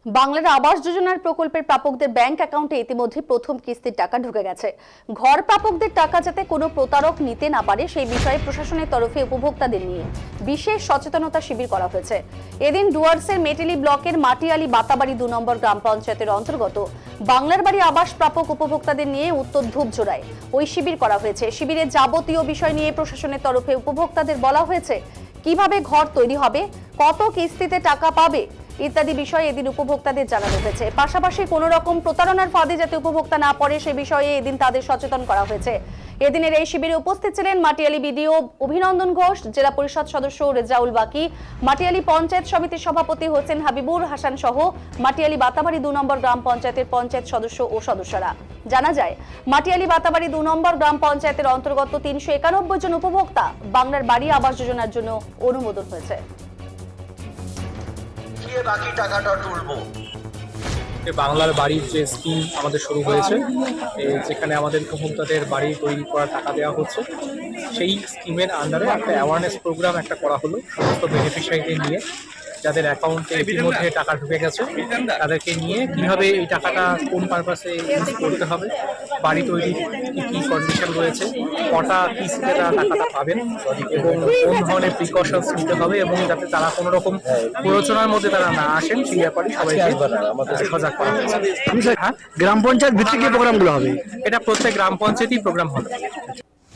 বাংলার আবাস যোজনার প্রকল্পের প্রাপকদের ব্যাংক অ্যাকাউন্টে ইতিমধ্যে প্রথম কিস্তির টাকা ঢুকে গেছে। ঘর প্রাপকদের টাকা যাতে কোনো প্রতারক নিতে না পারে সেই বিষয়ে প্রশাসনের তরফে উপভোক্তাদের নিয়ে বিশেষ সচেতনতা শিবির করা হয়েছে। এদিন ডুয়ার্সের মেটেলি ব্লকের মাটিয়ালি বাতাবাড়ি 2 নম্বর গ্রাম পঞ্চায়েতের অন্তর্গত বাংলার বাড়ি আবাস প্রাপক উপভোক্তাদের নিয়ে উত্তর ধূপজোড়ায় ওই শিবির করা হয়েছে। শিবিরে যাবতীয় বিষয় নিয়ে প্রশাসনের তরফে উপভোক্তাদের বলা হয়েছে কিভাবে ঘর তৈরি হবে, কত কিস্তিতে টাকা পাবে ইত্যাদি বিষয়ে এদিন উপভোক্তাদের জানানো হয়েছে। পাশাপাশি কোনো রকম প্রতারণার ফাঁদে যাতে উপভোক্তা না পড়ে সে বিষয়ে এদিন তাদের সচেতন করা হয়েছে। এদিনের এই শিবিরে উপস্থিত ছিলেন মাটিয়ালি বিডিও অভিনন্দন ঘোষ, জেলা পরিষদ সদস্য রেজাউল বাকি, মাটিয়ালি পঞ্চায়েত সমিতির সভাপতি হোসেন হাবিবুর হাসান সহ মাটিয়ালি বাতাবাড়ি 2 নম্বর গ্রাম পঞ্চায়েতের পঞ্চায়েত সদস্য ও সদস্যরা। জানা যায় মাটিয়ালি বাতাবাড়ি 2 নম্বর গ্রাম পঞ্চায়েতের অন্তর্গত 391 জন উপভোক্তা বাংলার বাড়ি আবাস যোজনার জন্য অনুমোদন হয়েছে। বাকি টাকাটা তুলবো। বাংলার বাড়ির যে স্কিম আমাদের শুরু হয়েছে, যেখানে আমাদের উপভোক্তাদের বাড়ি তৈরি করার টাকা দেওয়া হচ্ছে, সেই স্কিমের আন্ডারে একটা অ্যাওয়ারনেস প্রোগ্রাম একটা করা হলো সমস্ত বেনিফিশিয়ারিদের নিয়ে, যাদের অ্যাকাউন্টে ইতিমধ্যে টাকা ঢুকে গেছে তাদেরকে নিয়ে কিভাবে এই টাকাটা কোন পারপাসে ইউজ করতে হবে, বাড়ি তৈরির কী কী কন্ডিশন রয়েছে, কটা কিস্তিতে তারা টাকাটা পাবেন এবং কোন ধরনের প্রিকশনস নিতে হবে এবং যাতে তারা কোনো রকম প্ররোচনার মধ্যে তারা না আসেন সেই ব্যাপারে সবাইকে সজাগ করা হয়েছে। গ্রাম পঞ্চায়েত ভিত্তিক প্রোগ্রামগুলো হবে, এটা প্রত্যেক গ্রাম পঞ্চায়েতই প্রোগ্রাম হবে।